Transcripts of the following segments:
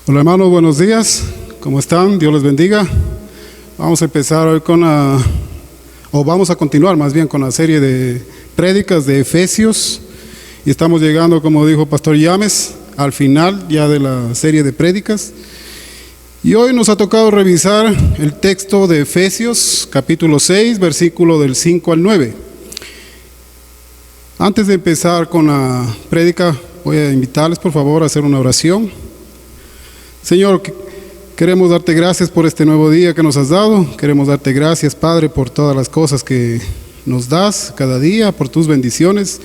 Hola hermanos, buenos días. ¿Cómo están? Dios les bendiga. Vamos a empezar hoy vamos a continuar más bien con la serie de prédicas de Efesios. Y estamos llegando, como dijo Pastor Yames, al final ya de la serie de prédicas. Y hoy nos ha tocado revisar el texto de Efesios, capítulo 6, versículo del 5 al 9. Antes de empezar con la prédica, voy a invitarles por favor a hacer una oración. Señor, queremos darte gracias por este nuevo día que nos has dado. Queremos darte gracias, Padre, por todas las cosas que nos das cada día, por tus bendiciones.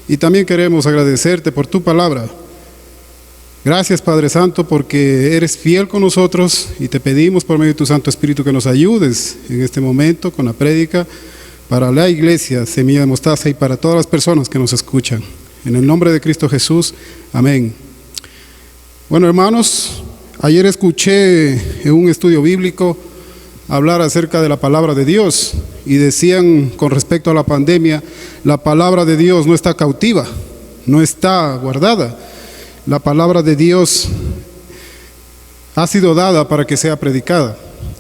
Y también queremos agradecerte por tu palabra. Gracias, Padre Santo, porque eres fiel con nosotros y te pedimos por medio de tu Santo Espíritu que nos ayudes en este momento con la prédica para la iglesia Semilla de Mostaza y para todas las personas que nos escuchan. En el nombre de Cristo Jesús, amén. Bueno, hermanos, ayer escuché en un estudio bíblico hablar acerca de la palabra de Dios y decían con respecto a la pandemia, la palabra de Dios no está cautiva, no está guardada. La palabra de Dios ha sido dada para que sea predicada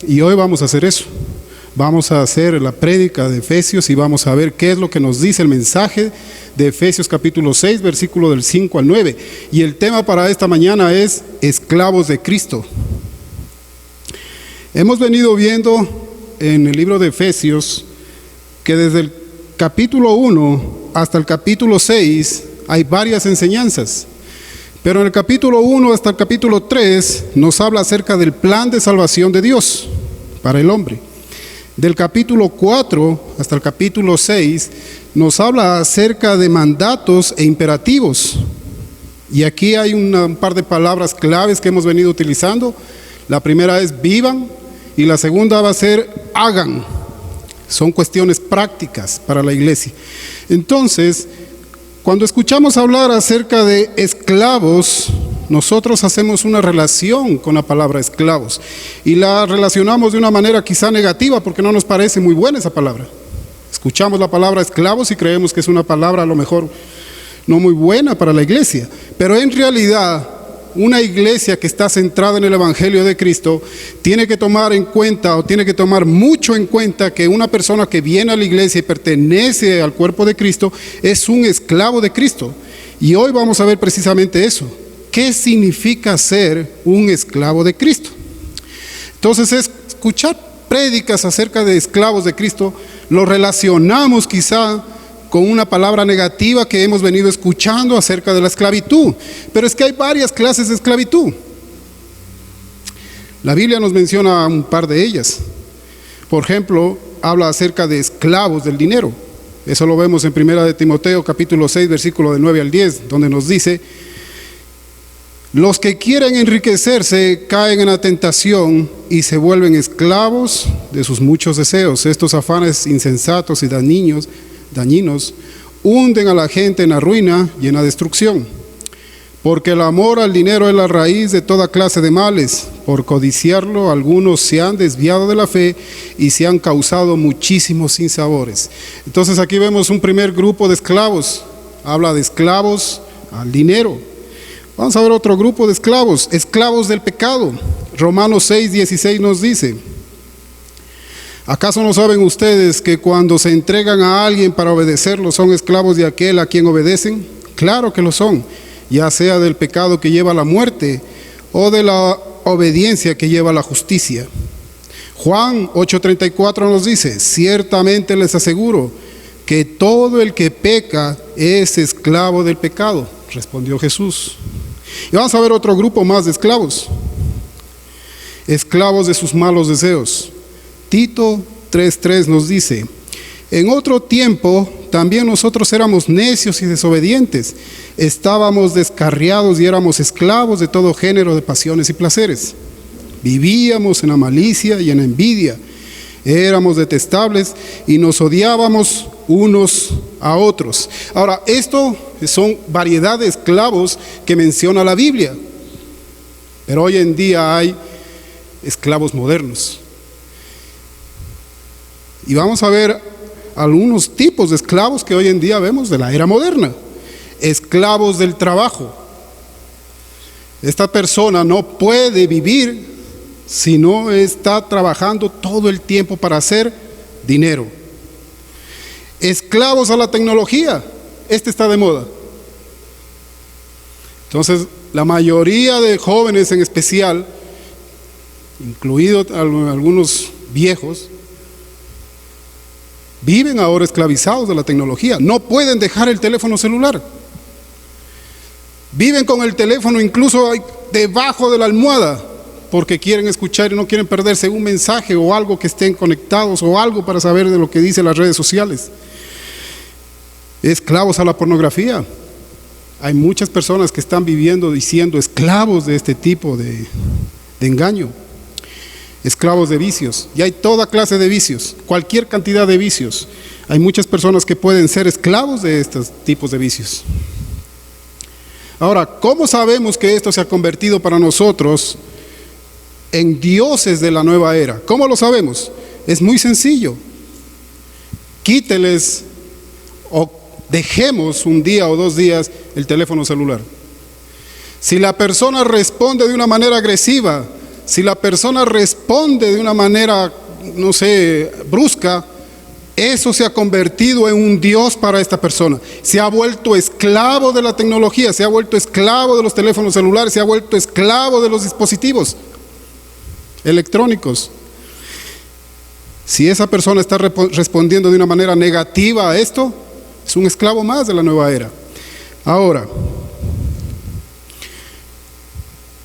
y hoy vamos a hacer eso. Vamos a hacer la prédica de Efesios y vamos a ver qué es lo que nos dice el mensaje de Efesios capítulo 6, versículo del 5 al 9. Y el tema para esta mañana es esclavos de Cristo. Hemos venido viendo en el libro de Efesios que desde el capítulo 1 hasta el capítulo 6 hay varias enseñanzas. Pero en el capítulo 1 hasta el capítulo 3 nos habla acerca del plan de salvación de Dios para el hombre. Del capítulo 4 hasta el capítulo 6 nos habla acerca de mandatos e imperativos. Y aquí hay un par de palabras claves que hemos venido utilizando. La primera es vivan y la segunda va a ser hagan. Son cuestiones prácticas para la iglesia. Entonces, cuando escuchamos hablar acerca de esclavos, nosotros hacemos una relación con la palabra esclavos y la relacionamos de una manera quizá negativa porque no nos parece muy buena esa palabra. Escuchamos la palabra esclavos y creemos que es una palabra a lo mejor no muy buena para la iglesia, pero en realidad una iglesia que está centrada en el Evangelio de Cristo tiene que tomar en cuenta o tiene que tomar mucho en cuenta que una persona que viene a la iglesia y pertenece al cuerpo de Cristo es un esclavo de Cristo. Y hoy vamos a ver precisamente eso. ¿Qué significa ser un esclavo de Cristo? Entonces, escuchar prédicas acerca de esclavos de Cristo lo relacionamos quizá con una palabra negativa que hemos venido escuchando acerca de la esclavitud. Pero es que hay varias clases de esclavitud. La Biblia nos menciona un par de ellas. Por ejemplo, habla acerca de esclavos del dinero. Eso lo vemos en 1 de Timoteo capítulo 6, versículo de 9 al 10, donde nos dice: los que quieren enriquecerse caen en la tentación y se vuelven esclavos de sus muchos deseos. Estos afanes insensatos y dañinos hunden a la gente en la ruina y en la destrucción. Porque el amor al dinero es la raíz de toda clase de males. Por codiciarlo, algunos se han desviado de la fe y se han causado muchísimos sinsabores. Entonces aquí vemos un primer grupo de esclavos. Habla de esclavos al dinero. Vamos a ver otro grupo de esclavos, esclavos del pecado. Romanos 6, 16 nos dice: ¿acaso no saben ustedes que cuando se entregan a alguien para obedecerlo son esclavos de aquel a quien obedecen? Claro que lo son, ya sea del pecado que lleva a la muerte o de la obediencia que lleva a la justicia. Juan 8:34 nos dice: ciertamente les aseguro que todo el que peca es esclavo del pecado, respondió Jesús. Y vamos a ver otro grupo más de esclavos, esclavos de sus malos deseos. Tito 3:3 nos dice: en otro tiempo también nosotros éramos necios y desobedientes, estábamos descarriados y éramos esclavos de todo género de pasiones y placeres. Vivíamos en la malicia y en la envidia, éramos detestables y nos odiábamos unos a otros. Ahora, esto son variedad de esclavos que menciona la Biblia, pero hoy en día hay esclavos modernos. Y vamos a ver algunos tipos de esclavos que hoy en día vemos de la era moderna. Esclavos del trabajo. Esta persona no puede vivir si no está trabajando todo el tiempo para hacer dinero. Esclavos a la tecnología, está de moda. Entonces, la mayoría de jóvenes en especial, incluidos algunos viejos, viven ahora esclavizados de la tecnología. No pueden dejar el teléfono celular. Viven con el teléfono incluso debajo de la almohada, porque quieren escuchar y no quieren perderse un mensaje o algo que estén conectados o algo para saber de lo que dicen las redes sociales. Esclavos a la pornografía. Hay muchas personas que están viviendo y siendo esclavos de este tipo de engaño. Esclavos de vicios. Y hay toda clase de vicios, cualquier cantidad de vicios. Hay muchas personas que pueden ser esclavos de estos tipos de vicios. Ahora, ¿cómo sabemos que esto se ha convertido para nosotros en dioses de la nueva era? ¿Cómo lo sabemos? Es muy sencillo. Quíteles o dejemos un día o 2 días el teléfono celular. Si la persona responde de una manera agresiva, si la persona responde de una manera, no sé, brusca, eso se ha convertido en un dios para esta persona. Se ha vuelto esclavo de la tecnología, se ha vuelto esclavo de los teléfonos celulares, se ha vuelto esclavo de los dispositivos electrónicos. Si esa persona está respondiendo de una manera negativa a esto, es un esclavo más de la nueva era. Ahora,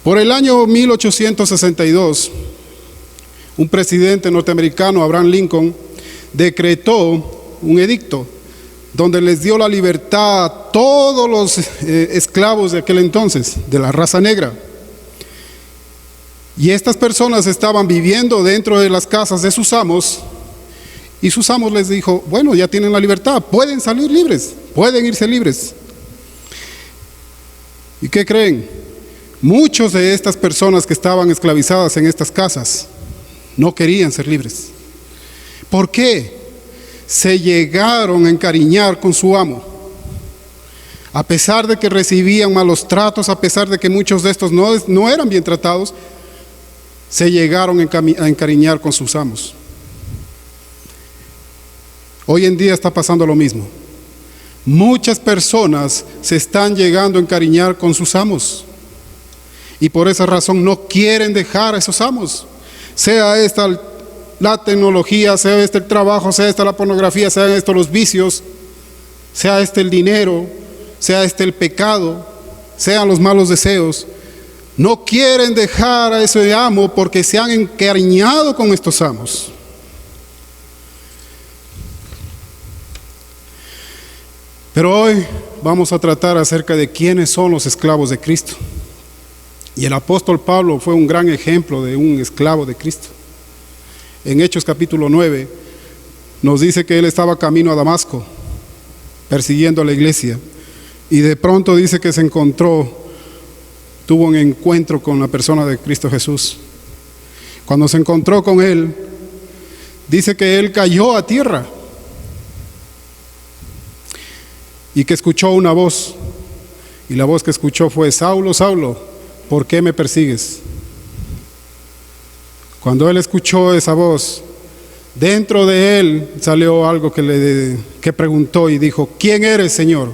por el año 1862, un presidente norteamericano, Abraham Lincoln, decretó un edicto donde les dio la libertad a todos los esclavos de aquel entonces, de la raza negra. Y estas personas estaban viviendo dentro de las casas de sus amos, y sus amos les dijo: bueno, ya tienen la libertad, pueden salir libres, pueden irse libres. ¿Y qué creen? Muchos de estas personas que estaban esclavizadas en estas casas no querían ser libres. ¿Por qué? Se llegaron a encariñar con su amo. A pesar de que recibían malos tratos, a pesar de que muchos de estos no eran bien tratados, se llegaron a encariñar con sus amos. Hoy en día está pasando lo mismo. Muchas personas se están llegando a encariñar con sus amos, y por esa razón no quieren dejar a esos amos. Sea esta la tecnología, sea este el trabajo, sea esta la pornografía, sean estos los vicios, sea este el dinero, sea este el pecado, sean los malos deseos. No quieren dejar a ese amo porque se han encariñado con estos amos. Pero hoy vamos a tratar acerca de quiénes son los esclavos de Cristo. Y el apóstol Pablo fue un gran ejemplo de un esclavo de Cristo. En Hechos capítulo 9 nos dice que él estaba camino a Damasco, persiguiendo a la iglesia, y de pronto dice que tuvo un encuentro con la persona de Cristo Jesús. Cuando se encontró con él, dice que él cayó a tierra y que escuchó una voz, y la voz que escuchó fue: Saulo, Saulo, ¿por qué me persigues? Cuando él escuchó esa voz, dentro de él salió algo que preguntó y dijo: ¿quién eres, Señor?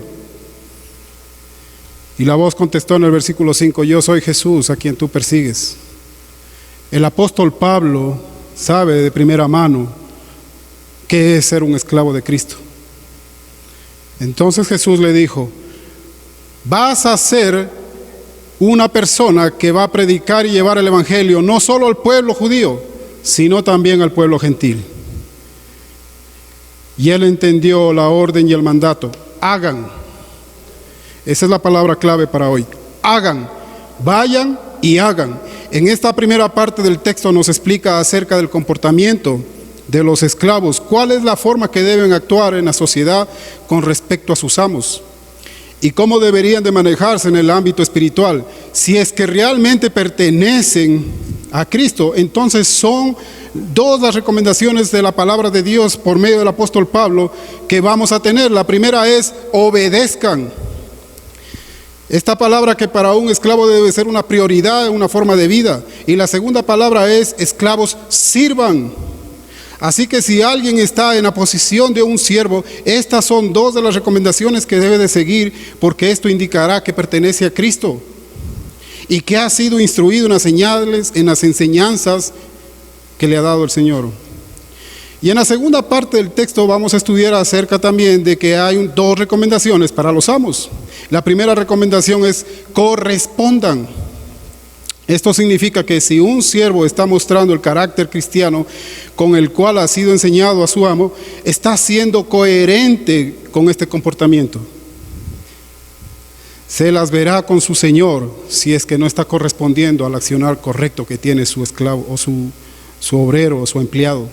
Y la voz contestó en el versículo 5: yo soy Jesús, a quien tú persigues. El apóstol Pablo sabe de primera mano qué es ser un esclavo de Cristo. Entonces Jesús le dijo: vas a ser una persona que va a predicar y llevar el evangelio no solo al pueblo judío, sino también al pueblo gentil. Y él entendió la orden y el mandato: hagan. Esa es la palabra clave para hoy: hagan, vayan y hagan. En esta primera parte del texto nos explica acerca del comportamiento de los esclavos, cuál es la forma que deben actuar en la sociedad con respecto a sus amos, y cómo deberían de manejarse en el ámbito espiritual. Si es que realmente pertenecen a Cristo, entonces son 2 las recomendaciones de la palabra de Dios por medio del apóstol Pablo que vamos a tener. La primera es: obedezcan. Esta palabra que para un esclavo debe ser una prioridad, una forma de vida. Y la segunda palabra es: esclavos, sirvan. Así que si alguien está en la posición de un siervo, estas son dos de las recomendaciones que debe de seguir, porque esto indicará que pertenece a Cristo y que ha sido instruido en las señales, en las enseñanzas que le ha dado el Señor. Y en la segunda parte del texto vamos a estudiar acerca también de que hay dos recomendaciones para los amos. La primera recomendación es: correspondan. Esto significa que si un siervo está mostrando el carácter cristiano con el cual ha sido enseñado a su amo, está siendo coherente con este comportamiento. Se las verá con su señor si es que no está correspondiendo al accionar correcto que tiene su esclavo o su obrero o su empleado.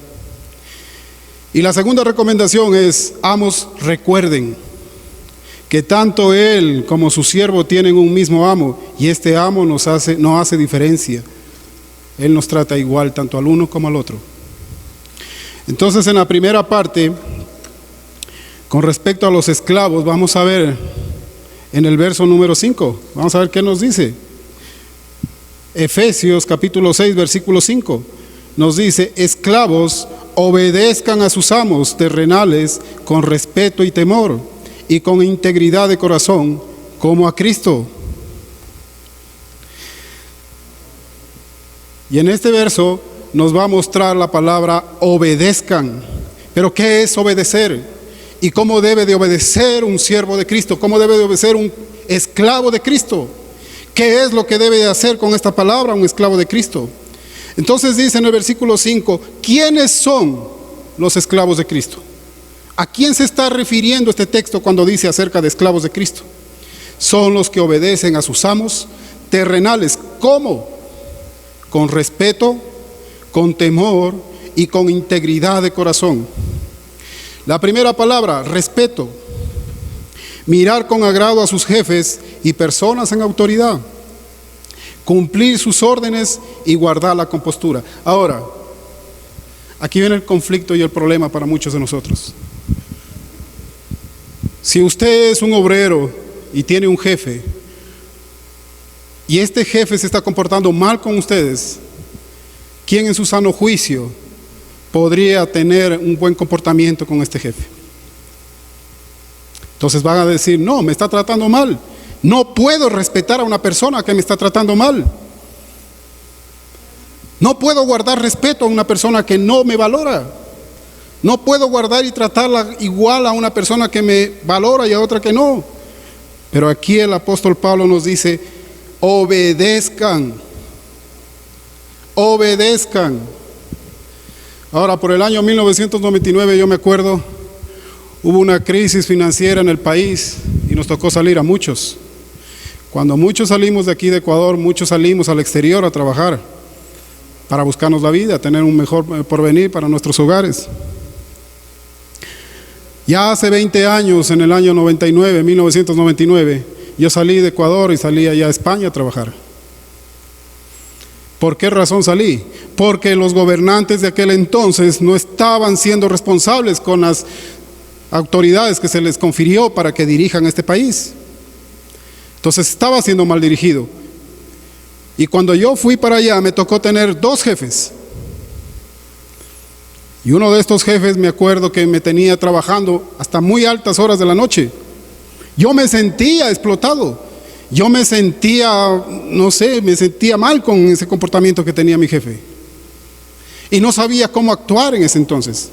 Y la segunda recomendación es: amos, recuerden que tanto él como su siervo tienen un mismo amo, y este amo no hace diferencia. Él nos trata igual tanto al uno como al otro. Entonces, en la primera parte, con respecto a los esclavos, vamos a ver en el verso número 5, vamos a ver qué nos dice. Efesios capítulo 6, versículo 5, nos dice: esclavos, obedezcan a sus amos terrenales con respeto y temor, y con integridad de corazón, como a Cristo. Y en este verso nos va a mostrar la palabra obedezcan. Pero ¿qué es obedecer? ¿Y cómo debe de obedecer un siervo de Cristo? ¿Cómo debe de obedecer un esclavo de Cristo? ¿Qué es lo que debe de hacer con esta palabra un esclavo de Cristo? Entonces dice en el versículo 5, ¿quiénes son los esclavos de Cristo? ¿A quién se está refiriendo este texto cuando dice acerca de esclavos de Cristo? Son los que obedecen a sus amos terrenales. ¿Cómo? Con respeto, con temor y con integridad de corazón. La primera palabra, respeto. Mirar con agrado a sus jefes y personas en autoridad. Cumplir sus órdenes y guardar la compostura. Ahora, aquí viene el conflicto y el problema para muchos de nosotros. Si usted es un obrero y tiene un jefe, y este jefe se está comportando mal con ustedes, ¿quién en su sano juicio podría tener un buen comportamiento con este jefe? Entonces van a decir: no, me está tratando mal. No puedo respetar a una persona que me está tratando mal. No puedo guardar respeto a una persona que no me valora. No puedo guardar y tratarla igual a una persona que me valora y a otra que no. Pero aquí el apóstol Pablo nos dice: obedezcan. Obedezcan. Ahora, por el año 1999, yo me acuerdo, hubo una crisis financiera en el país y nos tocó salir a muchos. Cuando muchos salimos de aquí de Ecuador, muchos salimos al exterior a trabajar para buscarnos la vida, tener un mejor porvenir para nuestros hogares. Ya hace 20 años, en el año 1999, yo salí de Ecuador y salí allá a España a trabajar. ¿Por qué razón salí? Porque los gobernantes de aquel entonces no estaban siendo responsables con las autoridades que se les confirió para que dirijan este país. Entonces estaba siendo mal dirigido. Y cuando yo fui para allá me tocó tener dos jefes. Y uno de estos jefes, me acuerdo que me tenía trabajando hasta muy altas horas de la noche. Yo me sentía explotado. Yo me sentía, me sentía mal con ese comportamiento que tenía mi jefe. Y no sabía cómo actuar en ese entonces.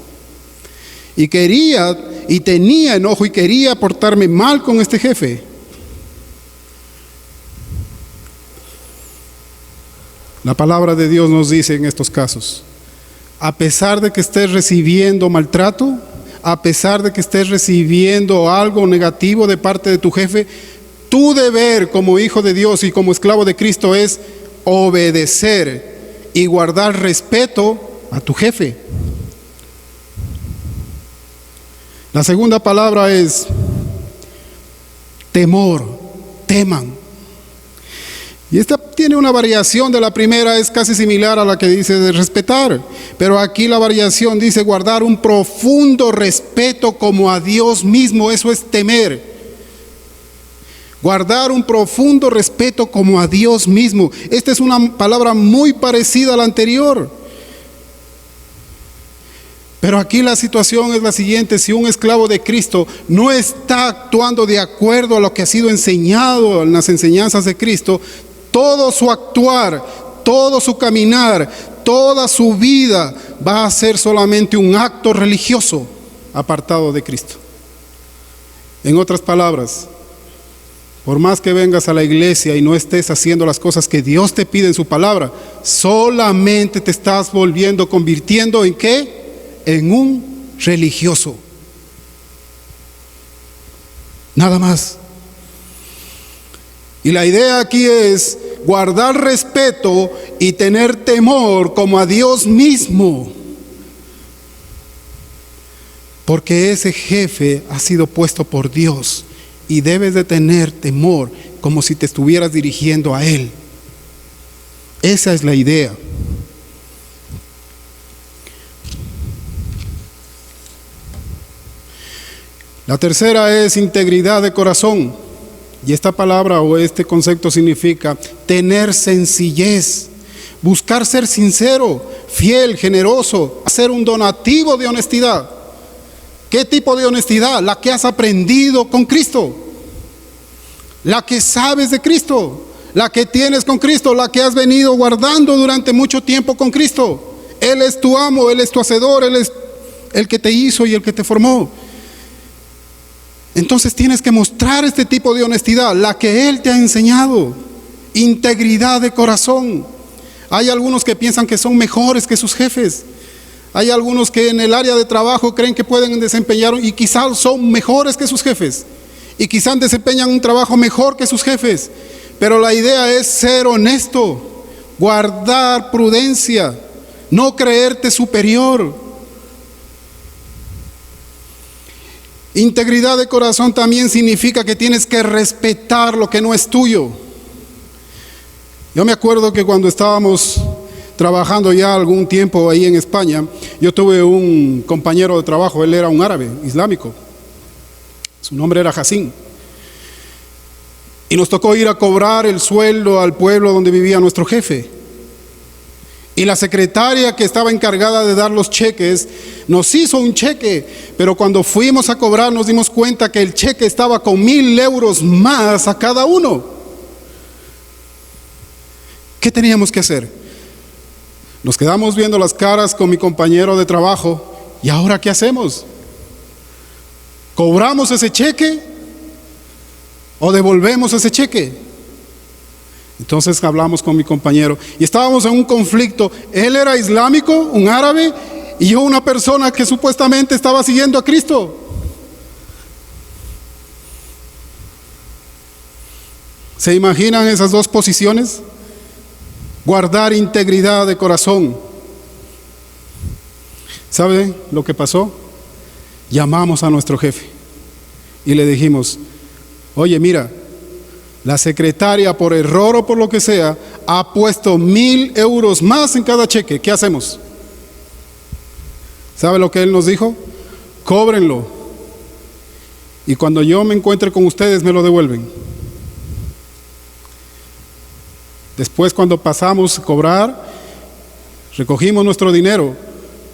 Y tenía enojo y quería portarme mal con este jefe. La palabra de Dios nos dice en estos casos: a pesar de que estés recibiendo maltrato, a pesar de que estés recibiendo algo negativo de parte de tu jefe, tu deber como hijo de Dios y como esclavo de Cristo es obedecer y guardar respeto a tu jefe. La segunda palabra es temor, teman. Y esta tiene una variación de la primera, es casi similar a la que dice de respetar, pero aquí la variación dice guardar un profundo respeto como a Dios mismo. Eso es temer. Guardar un profundo respeto como a Dios mismo. Esta es una palabra muy parecida a la anterior. Pero aquí la situación es la siguiente: si un esclavo de Cristo no está actuando de acuerdo a lo que ha sido enseñado en las enseñanzas de Cristo, todo su actuar, todo su caminar, toda su vida va a ser solamente un acto religioso apartado de Cristo. En otras palabras, por más que vengas a la iglesia y no estés haciendo las cosas que Dios te pide en su palabra, solamente te estás convirtiendo ¿en qué? En un religioso. Nada más. Y la idea aquí es guardar respeto y tener temor como a Dios mismo. Porque ese jefe ha sido puesto por Dios y debes de tener temor como si te estuvieras dirigiendo a Él. Esa es la idea. La tercera es integridad de corazón. Y esta palabra o este concepto significa tener sencillez, buscar ser sincero, fiel, generoso, hacer un donativo de honestidad. ¿Qué tipo de honestidad? La que has aprendido con Cristo, la que sabes de Cristo, la que tienes con Cristo, la que has venido guardando durante mucho tiempo con Cristo. Él es tu amo, Él es tu hacedor, Él es el que te hizo y el que te formó. Entonces tienes que mostrar este tipo de honestidad, la que Él te ha enseñado. Integridad de corazón. Hay algunos que piensan que son mejores que sus jefes. Hay algunos que en el área de trabajo creen que pueden desempeñar y quizás son mejores que sus jefes. Y quizás desempeñan un trabajo mejor que sus jefes. Pero la idea es ser honesto, guardar prudencia, no creerte superior. Integridad de corazón también significa que tienes que respetar lo que no es tuyo. Yo me acuerdo que cuando estábamos trabajando ya algún tiempo ahí en España, yo tuve un compañero de trabajo, él era un árabe islámico, su nombre era Hassin, y nos tocó ir a cobrar el sueldo al pueblo donde vivía nuestro jefe. Y la secretaria que estaba encargada de dar los cheques nos hizo un cheque, pero cuando fuimos a cobrar nos dimos cuenta que el cheque estaba con 1,000 euros más a cada uno. ¿Qué teníamos que hacer? Nos quedamos viendo las caras con mi compañero de trabajo. ¿Y ahora qué hacemos? ¿Cobramos ese cheque o devolvemos ese cheque? Entonces hablamos con mi compañero y estábamos en un conflicto. Él era islámico, un árabe, y yo una persona que supuestamente estaba siguiendo a Cristo. ¿Se imaginan esas dos posiciones? Guardar integridad de corazón. ¿Sabe lo que pasó? Llamamos a nuestro jefe y le dijimos: oye, mira, la secretaria, por error o por lo que sea, ha puesto 1,000 euros más en cada cheque. ¿Qué hacemos? ¿Sabe lo que él nos dijo? Cóbrenlo. Y cuando yo me encuentre con ustedes, me lo devuelven. Después, cuando pasamos a cobrar, recogimos nuestro dinero,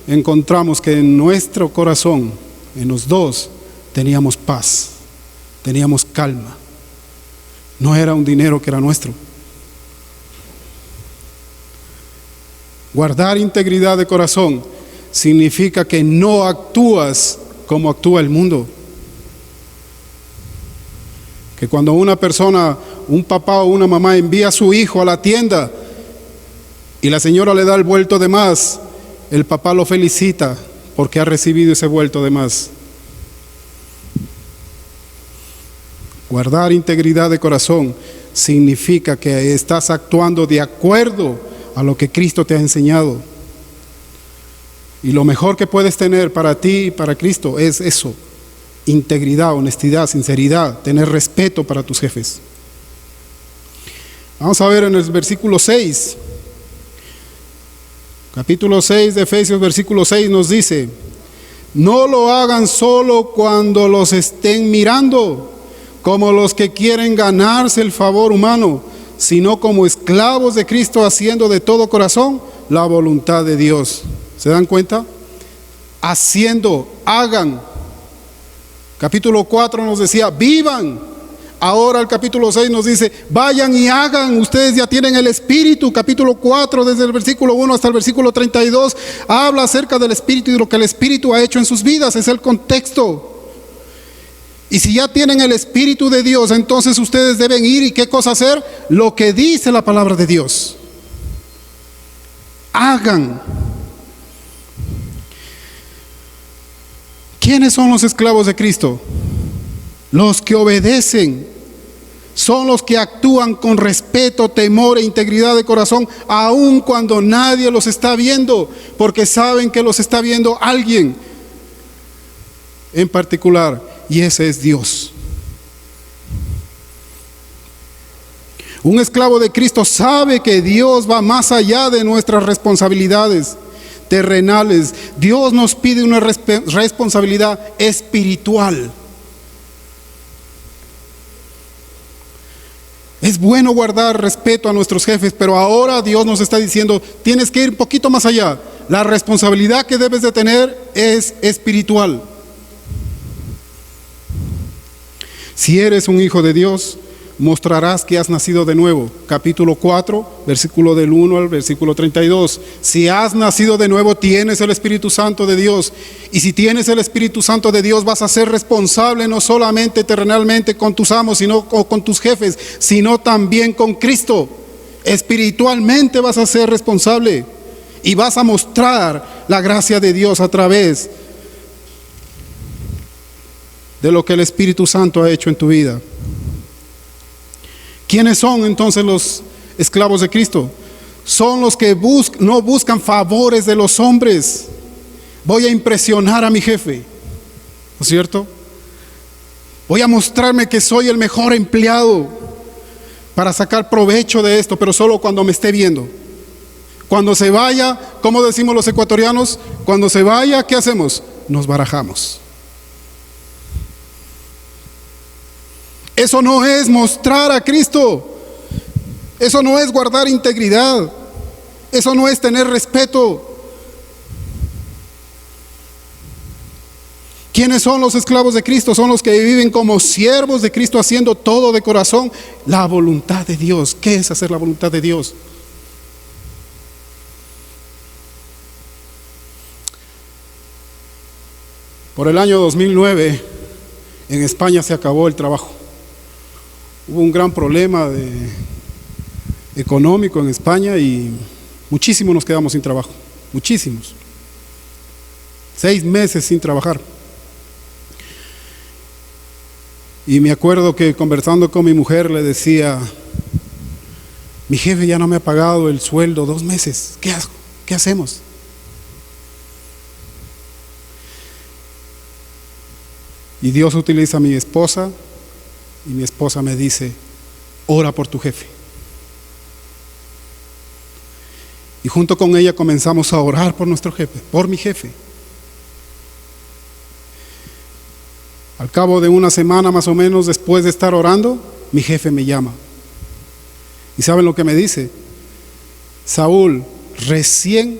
encontramos que en nuestro corazón, en los dos, teníamos paz, teníamos calma. No era un dinero que era nuestro. Guardar integridad de corazón significa que no actúas como actúa el mundo. Que cuando una persona, un papá o una mamá envía a su hijo a la tienda y la señora le da el vuelto de más, el papá lo felicita porque ha recibido ese vuelto de más. Guardar integridad de corazón significa que estás actuando de acuerdo a lo que Cristo te ha enseñado. Y lo mejor que puedes tener para ti y para Cristo es eso: integridad, honestidad, sinceridad, tener respeto para tus jefes. Vamos a ver en el versículo 6. Capítulo 6 de Efesios, versículo 6 nos dice: no lo hagan solo cuando los estén mirando, como los que quieren ganarse el favor humano, sino como esclavos de Cristo, haciendo de todo corazón la voluntad de Dios. ¿Se dan cuenta? Haciendo, hagan. Capítulo 4 nos decía, vivan. Ahora el capítulo 6 nos dice, vayan y hagan. Ustedes ya tienen el Espíritu. Capítulo 4, desde el versículo 1 hasta el versículo 32, habla acerca del Espíritu y de lo que el Espíritu ha hecho en sus vidas. Es el contexto. Y si ya tienen el Espíritu de Dios, entonces ustedes deben ir y ¿qué cosa hacer? Lo que dice la palabra de Dios. Hagan. ¿Quiénes son los esclavos de Cristo? Los que obedecen. Son los que actúan con respeto, temor e integridad de corazón, aun cuando nadie los está viendo, porque saben que los está viendo alguien en particular. Y ese es Dios. Un esclavo de Cristo sabe que Dios va más allá de nuestras responsabilidades terrenales. Dios nos pide una responsabilidad espiritual. Es bueno guardar respeto a nuestros jefes, pero ahora Dios nos está diciendo, tienes que ir un poquito más allá. La responsabilidad que debes de tener es espiritual. Si eres un hijo de Dios, mostrarás que has nacido de nuevo. Capítulo 4, versículo del 1 al versículo 32. Si has nacido de nuevo, tienes el Espíritu Santo de Dios. Y si tienes el Espíritu Santo de Dios, vas a ser responsable no solamente terrenalmente con tus amos, o con tus jefes, sino también con Cristo. Espiritualmente vas a ser responsable y vas a mostrar la gracia de Dios a través de lo que el Espíritu Santo ha hecho en tu vida. ¿Quiénes son entonces los esclavos de Cristo? Son los que no buscan favores de los hombres. Voy a impresionar a mi jefe, ¿no es cierto? Voy a mostrarme que soy el mejor empleado para sacar provecho de esto, pero solo cuando me esté viendo. Cuando se vaya, ¿cómo decimos los ecuatorianos? Cuando se vaya, ¿qué hacemos? Nos barajamos. Eso no es mostrar a Cristo. Eso no es guardar integridad. Eso no es tener respeto. ¿Quiénes son los esclavos de Cristo? Son los que viven como siervos de Cristo, haciendo todo de corazón la voluntad de Dios. ¿Qué es hacer la voluntad de Dios? Por el año 2009, en España se acabó el trabajo. Hubo un gran problema económico en España y muchísimos nos quedamos sin trabajo, muchísimos. 6 meses sin trabajar. Y me acuerdo que conversando con mi mujer le decía, mi jefe ya no me ha pagado el sueldo 2 meses, ¿qué hago? ¿Qué hacemos? Y Dios utiliza a mi esposa. Y mi esposa me dice, ora por tu jefe. Y junto con ella comenzamos a orar por nuestro jefe, por mi jefe. Al cabo de una semana más o menos después de estar orando, mi jefe me llama. ¿Y saben lo que me dice? Saúl, recién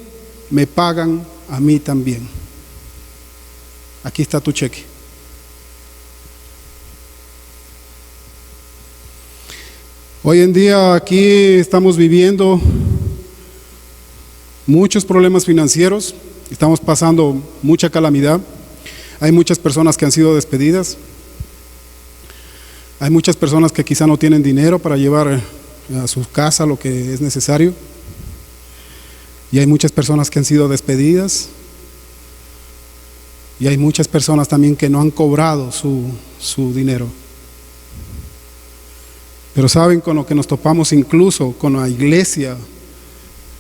me pagan a mí también. Aquí está tu cheque. Hoy en día aquí estamos viviendo muchos problemas financieros, estamos pasando mucha calamidad, hay muchas personas que han sido despedidas, hay muchas personas que quizá no tienen dinero para llevar a su casa lo que es necesario, y hay muchas personas que han sido despedidas, y hay muchas personas también que no han cobrado su dinero. Pero saben, con lo que nos topamos incluso con la iglesia,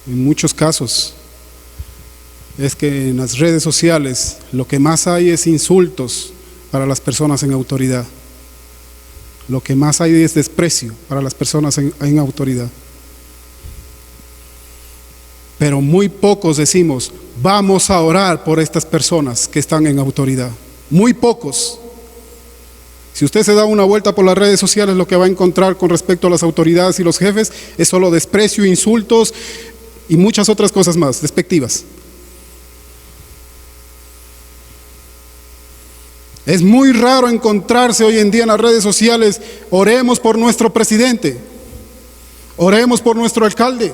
en muchos casos, es que en las redes sociales lo que más hay es insultos para las personas en autoridad. Lo que más hay es desprecio para las personas en autoridad. Pero muy pocos decimos, vamos a orar por estas personas que están en autoridad. Muy pocos. Si usted se da una vuelta por las redes sociales, lo que va a encontrar con respecto a las autoridades y los jefes es solo desprecio, insultos y muchas otras cosas más, despectivas. Es muy raro encontrarse hoy en día en las redes sociales: oremos por nuestro presidente, oremos por nuestro alcalde,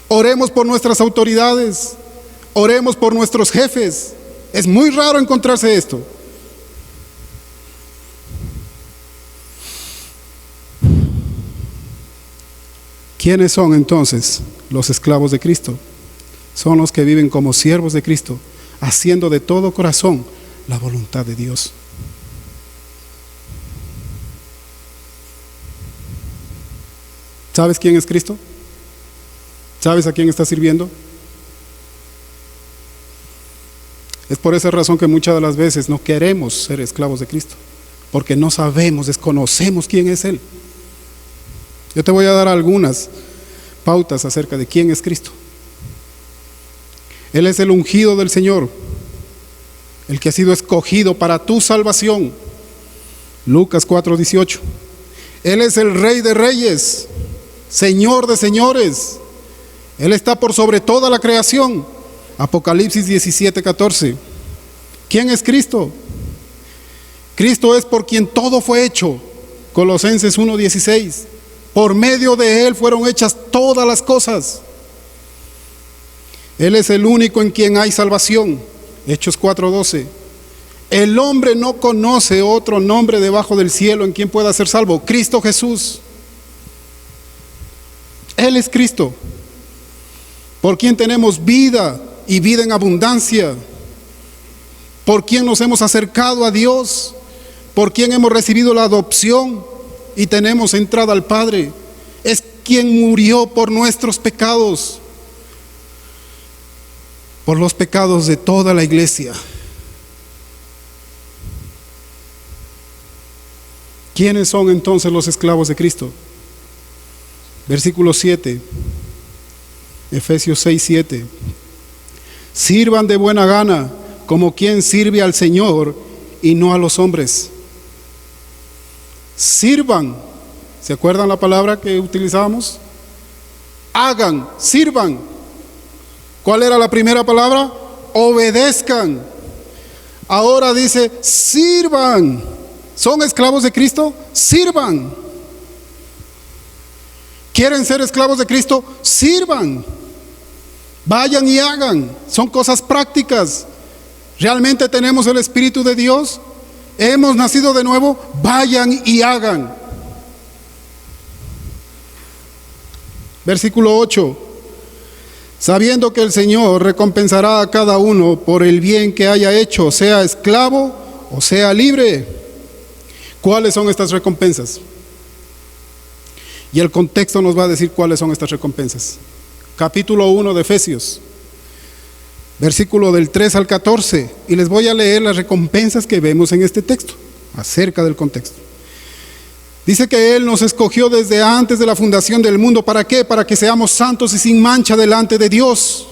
oremos por nuestras autoridades, oremos por nuestros jefes. Es muy raro encontrarse esto. ¿Quiénes son entonces los esclavos de Cristo? Son los que viven como siervos de Cristo, haciendo de todo corazón la voluntad de Dios. ¿Sabes quién es Cristo? ¿Sabes a quién está sirviendo? Es por esa razón que muchas de las veces no queremos ser esclavos de Cristo, porque no sabemos, desconocemos quién es Él. Yo te voy a dar algunas pautas acerca de quién es Cristo. Él es el ungido del Señor, el que ha sido escogido para tu salvación. Lucas 4:18. Él es el Rey de reyes, Señor de señores. Él está por sobre toda la creación. Apocalipsis 17:14. ¿Quién es Cristo? Cristo es por quien todo fue hecho. Colosenses 1:16. Por medio de Él fueron hechas todas las cosas. Él es el único en quien hay salvación. Hechos 4:12. El hombre no conoce otro nombre debajo del cielo en quien pueda ser salvo. Cristo Jesús. Él es Cristo, por quien tenemos vida y vida en abundancia, por quien nos hemos acercado a Dios, por quien hemos recibido la adopción y tenemos entrada al Padre. Es quien murió por nuestros pecados, por los pecados de toda la iglesia. ¿Quiénes son entonces los esclavos de Cristo? Versículo 7, Efesios 6:7. Sirvan de buena gana como quien sirve al Señor y no a los hombres. Sirvan. ¿Se acuerdan la palabra que utilizábamos? Hagan, sirvan. ¿Cuál era la primera palabra? Obedezcan. Ahora dice, sirvan. ¿Son esclavos de Cristo? Sirvan. ¿Quieren ser esclavos de Cristo? Sirvan. Vayan y hagan. Son cosas prácticas. ¿Realmente tenemos el Espíritu de Dios? ¿Hemos nacido de nuevo? Vayan y hagan. Versículo 8. Sabiendo que el Señor recompensará a cada uno por el bien que haya hecho, sea esclavo o sea libre. ¿Cuáles son estas recompensas? Y el contexto nos va a decir cuáles son estas recompensas. Capítulo 1 de Efesios, versículo del 3 al 14. Y les voy a leer las recompensas que vemos en este texto, acerca del contexto. Dice que Él nos escogió desde antes de la fundación del mundo. ¿Para qué? Para que seamos santos y sin mancha delante de Dios.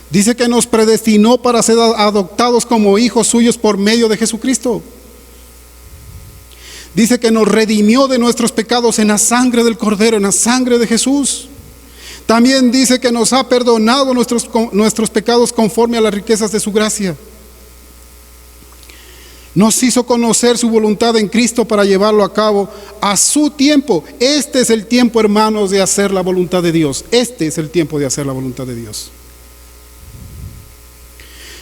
Dice que nos predestinó para ser adoptados como hijos suyos por medio de Jesucristo. Dice que nos redimió de nuestros pecados en la sangre del Cordero, en la sangre de Jesús. También dice que nos ha perdonado nuestros pecados conforme a las riquezas de su gracia. Nos hizo conocer su voluntad en Cristo para llevarlo a cabo a su tiempo. Este es el tiempo, hermanos, de hacer la voluntad de Dios. Este es el tiempo de hacer la voluntad de Dios.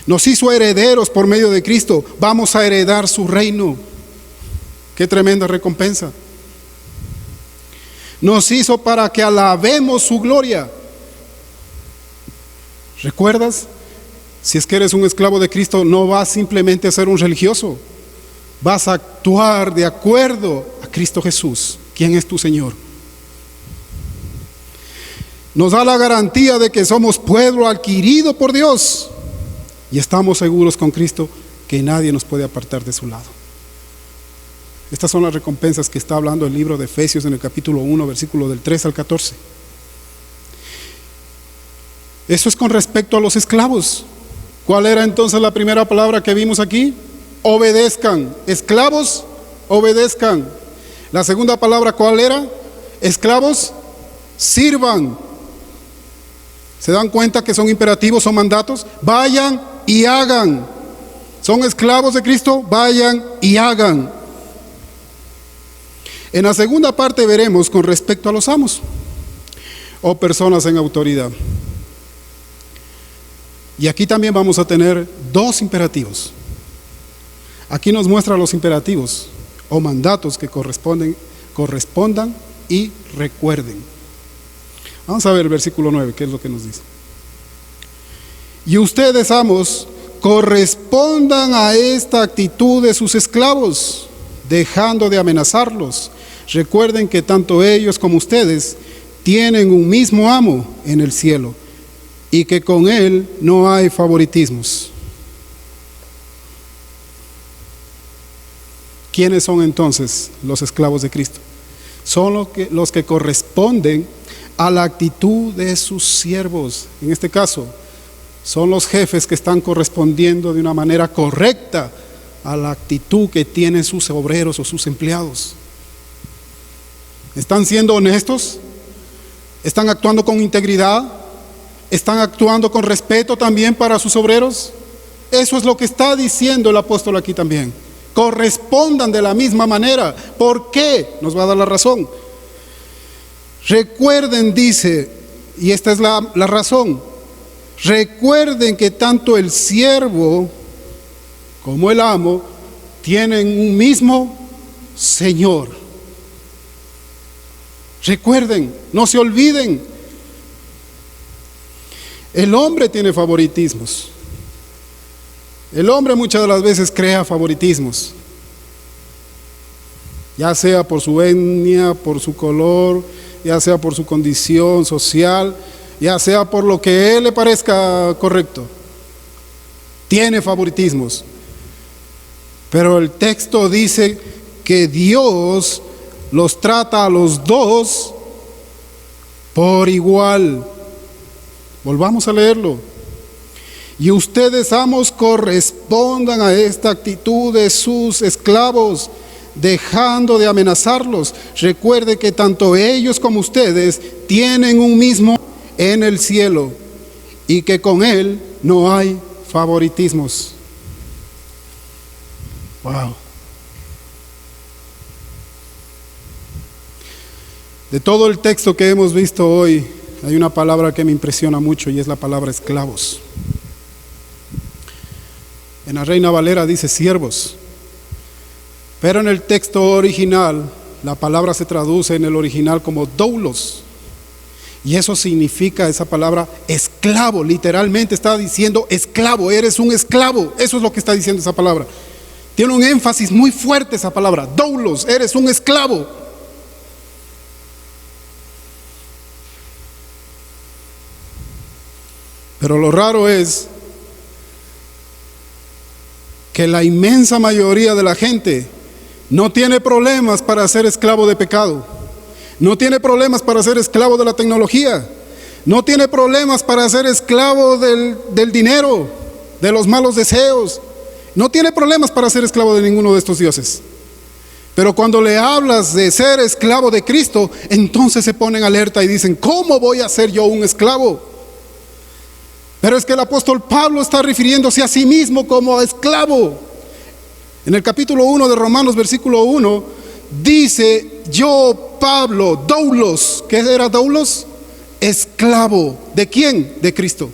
Nos hizo herederos por medio de Cristo. Vamos a heredar su reino. Qué tremenda recompensa. Nos hizo para que alabemos su gloria. ¿Recuerdas? Si es que eres un esclavo de Cristo, no vas simplemente a ser un religioso. Vas a actuar de acuerdo a Cristo Jesús, quien es tu Señor. Nos da la garantía de que somos pueblo adquirido por Dios. Y estamos seguros con Cristo que nadie nos puede apartar de su lado. Estas son las recompensas que está hablando el libro de Efesios en el capítulo 1, versículo del 3 al 14. Eso es con respecto a los esclavos. ¿Cuál era entonces la primera palabra que vimos aquí? Obedezcan. Esclavos, obedezcan. La segunda palabra, ¿cuál era? Esclavos, sirvan. ¿Se dan cuenta que son imperativos, son mandatos? Vayan y hagan. Son esclavos de Cristo, vayan y hagan. En la segunda parte veremos con respecto a los amos o personas en autoridad. Y aquí también vamos a tener dos imperativos. Aquí nos muestra los imperativos o mandatos que correspondan y recuerden. Vamos a ver el versículo 9, ¿qué es lo que nos dice? Y ustedes, amos, correspondan a esta actitud de sus esclavos, dejando de amenazarlos. Recuerden que tanto ellos como ustedes tienen un mismo amo en el cielo y que con él no hay favoritismos. ¿Quiénes son entonces los esclavos de Cristo? Son los que corresponden a la actitud de sus siervos. En este caso, son los jefes que están correspondiendo de una manera correcta a la actitud que tienen sus obreros o sus empleados. ¿Están siendo honestos? ¿Están actuando con integridad? ¿Están actuando con respeto también para sus obreros? Eso es lo que está diciendo el apóstol aquí también. Correspondan de la misma manera. ¿Por qué? Nos va a dar la razón. Recuerden, dice, y esta es la razón, recuerden que tanto el siervo como el amo tienen un mismo Señor. Recuerden, no se olviden. El hombre tiene favoritismos. El hombre muchas de las veces crea favoritismos, ya sea por su etnia, por su color, ya sea por su condición social, ya sea por lo que a él le parezca correcto. Tiene favoritismos. Pero el texto dice que Dios los trata a los dos por igual. Volvamos a leerlo. Y ustedes, amos, correspondan a esta actitud de sus esclavos, dejando de amenazarlos. Recuerde que tanto ellos como ustedes tienen un mismo en el cielo y que con él no hay favoritismos. Wow. De todo el texto que hemos visto hoy, hay una palabra que me impresiona mucho y es la palabra esclavos. En la Reina Valera dice siervos, pero en el texto original la palabra se traduce en el original como doulos, y eso significa esa palabra esclavo. Literalmente está diciendo esclavo, eres un esclavo. Eso es lo que está diciendo esa palabra. Tiene un énfasis muy fuerte esa palabra, doulos, eres un esclavo. Pero lo raro es que la inmensa mayoría de la gente no tiene problemas para ser esclavo de pecado, no tiene problemas para ser esclavo de la tecnología, no tiene problemas para ser esclavo del dinero, de los malos deseos, no tiene problemas para ser esclavo de ninguno de estos dioses. Pero cuando le hablas de ser esclavo de Cristo, entonces se ponen alerta y dicen, ¿cómo voy a ser yo un esclavo? Pero es que el apóstol Pablo está refiriéndose a sí mismo como esclavo. En el capítulo 1 de Romanos, versículo 1, dice, yo, Pablo, doulos. ¿Qué era doulos? Esclavo. ¿De quién? De Cristo.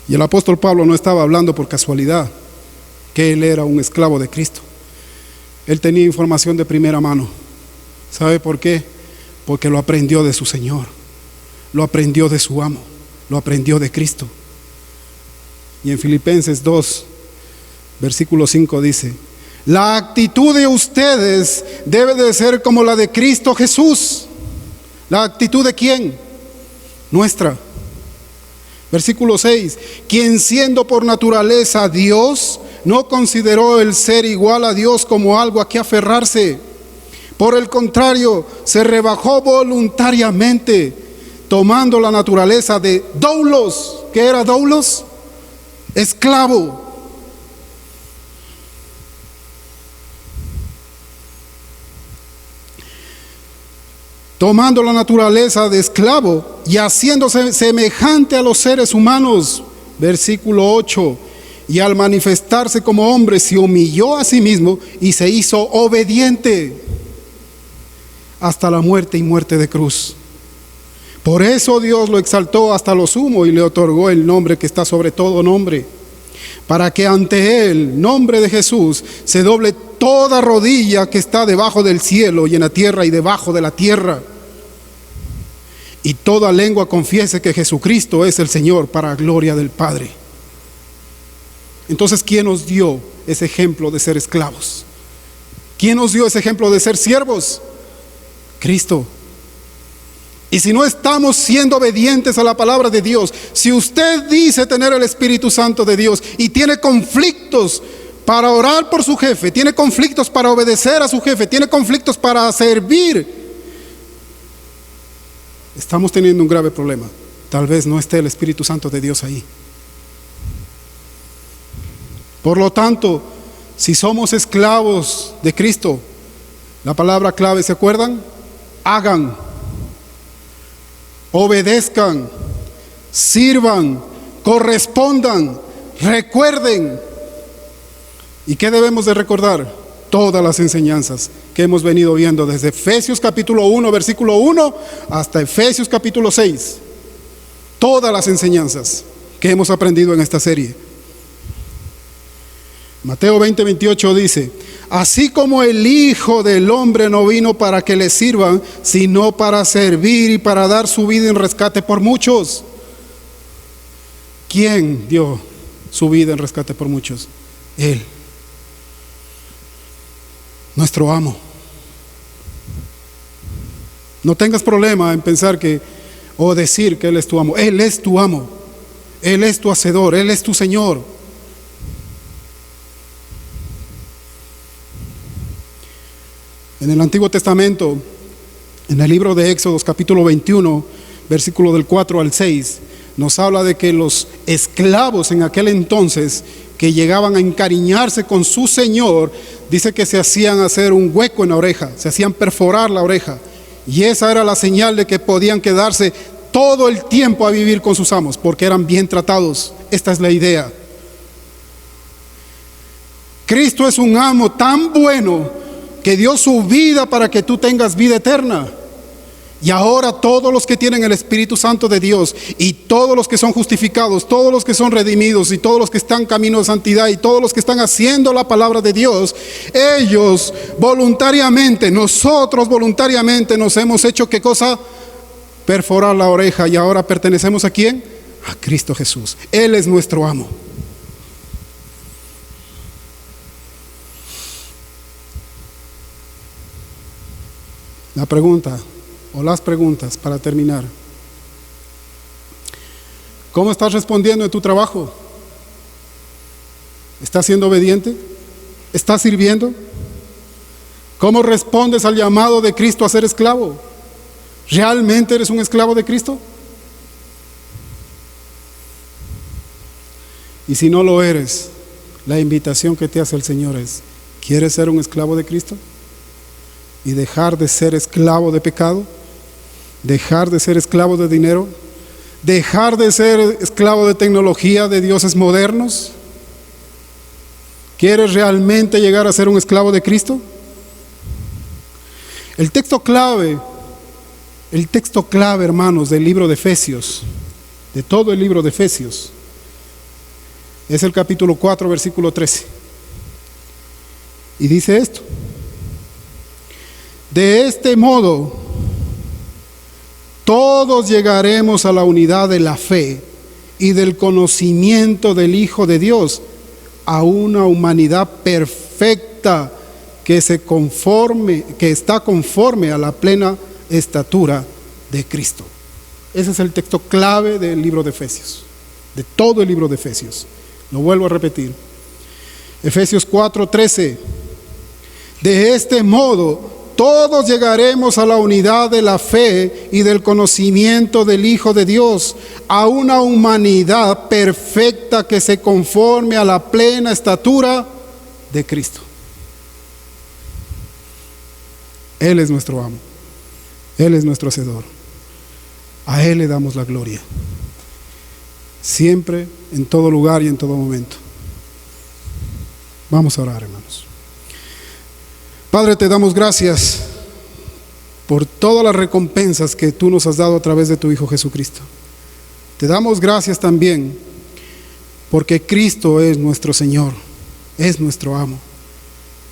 Y el apóstol Pablo no estaba hablando por casualidad que él era un esclavo de Cristo. Él tenía información de primera mano. ¿Sabe por qué? Porque lo aprendió de su Señor, lo aprendió de su amo, lo aprendió de Cristo. Y en Filipenses 2, versículo 5 dice, la actitud de ustedes debe de ser como la de Cristo Jesús. ¿La actitud de quién? Nuestra. Versículo 6, quien siendo por naturaleza Dios, no consideró el ser igual a Dios como algo a que aferrarse. Por el contrario, se rebajó voluntariamente, tomando la naturaleza de doulos. ¿Qué era doulos? Esclavo. Tomando la naturaleza de esclavo y haciéndose semejante a los seres humanos. Versículo 8. Y al manifestarse como hombre se humilló a sí mismo y se hizo obediente hasta la muerte y muerte de cruz. Por eso Dios lo exaltó hasta lo sumo y le otorgó el nombre que está sobre todo nombre, para que ante el nombre de Jesús se doble toda rodilla que está debajo del cielo y en la tierra y debajo de la tierra, y toda lengua confiese que Jesucristo es el Señor, para gloria del Padre. Entonces, ¿quién nos dio ese ejemplo de ser esclavos? ¿Quién nos dio ese ejemplo de ser siervos? Cristo. Y si no estamos siendo obedientes a la palabra de Dios, si usted dice tener el Espíritu Santo de Dios y tiene conflictos para orar por su jefe, tiene conflictos para obedecer a su jefe, tiene conflictos para servir, estamos teniendo un grave problema. Tal vez no esté el Espíritu Santo de Dios ahí. Por lo tanto, si somos esclavos de Cristo, la palabra clave, ¿se acuerdan? Hagan, obedezcan, sirvan, correspondan, recuerden. ¿Y qué debemos de recordar? Todas las enseñanzas que hemos venido viendo desde Efesios capítulo 1, versículo 1 hasta Efesios capítulo 6. Todas las enseñanzas que hemos aprendido en esta serie. Mateo 20:28 dice: así como el Hijo del Hombre no vino para que le sirvan, sino para servir y para dar su vida en rescate por muchos. ¿Quién dio su vida en rescate por muchos? Él, nuestro amo. No tengas problema en pensar que o decir que Él es tu amo. Él es tu amo. Él es tu hacedor. Él es tu Señor. En el Antiguo Testamento, en el libro de Éxodo, capítulo 21, versículo del 4 al 6, nos habla de que los esclavos en aquel entonces que llegaban a encariñarse con su Señor, dice que se hacían hacer un hueco en la oreja, se hacían perforar la oreja, y esa era la señal de que podían quedarse todo el tiempo a vivir con sus amos, porque eran bien tratados. Esta es la idea. Cristo es un amo tan bueno que dio su vida para que tú tengas vida eterna. Y ahora todos los que tienen el Espíritu Santo de Dios, y todos los que son justificados, todos los que son redimidos, y todos los que están camino de santidad, y todos los que están haciendo la palabra de Dios, ellos voluntariamente, nosotros voluntariamente nos hemos hecho, ¿qué cosa? Perforar la oreja. Y ahora pertenecemos ¿a quién? A Cristo Jesús. Él es nuestro amo. La pregunta, o las preguntas para terminar: ¿cómo estás respondiendo en tu trabajo? ¿Estás siendo obediente? ¿Estás sirviendo? ¿Cómo respondes al llamado de Cristo a ser esclavo? ¿Realmente eres un esclavo de Cristo? Y si no lo eres, la invitación que te hace el Señor es: ¿quieres ser un esclavo de Cristo? Y dejar de ser esclavo de pecado, dejar de ser esclavo de dinero, dejar de ser esclavo de tecnología, de dioses modernos. ¿Quieres realmente llegar a ser un esclavo de Cristo? El texto clave, hermanos, del libro de Efesios, de todo el libro de Efesios, es el capítulo 4, versículo 13. Y dice esto: de este modo, todos llegaremos a la unidad de la fe y del conocimiento del Hijo de Dios, a una humanidad perfecta que está conforme a la plena estatura de Cristo. Ese es el texto clave del libro de Efesios, de todo el libro de Efesios. Lo vuelvo a repetir. Efesios 4:13. De este modo, todos llegaremos a la unidad de la fe y del conocimiento del Hijo de Dios, a una humanidad perfecta que se conforme a la plena estatura de Cristo. Él es nuestro amo, Él es nuestro hacedor, a Él le damos la gloria, siempre, en todo lugar y en todo momento. Vamos a orar, hermanos. Padre, te damos gracias por todas las recompensas que tú nos has dado a través de tu Hijo Jesucristo. Te damos gracias también porque Cristo es nuestro Señor, es nuestro amo.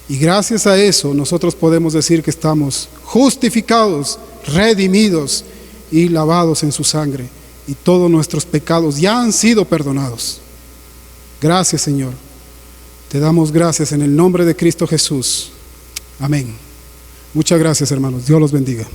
Y gracias a eso nosotros podemos decir que estamos justificados, redimidos y lavados en su sangre. Y todos nuestros pecados ya han sido perdonados. Gracias, Señor. Te damos gracias en el nombre de Cristo Jesús. Amén. Muchas gracias, hermanos. Dios los bendiga.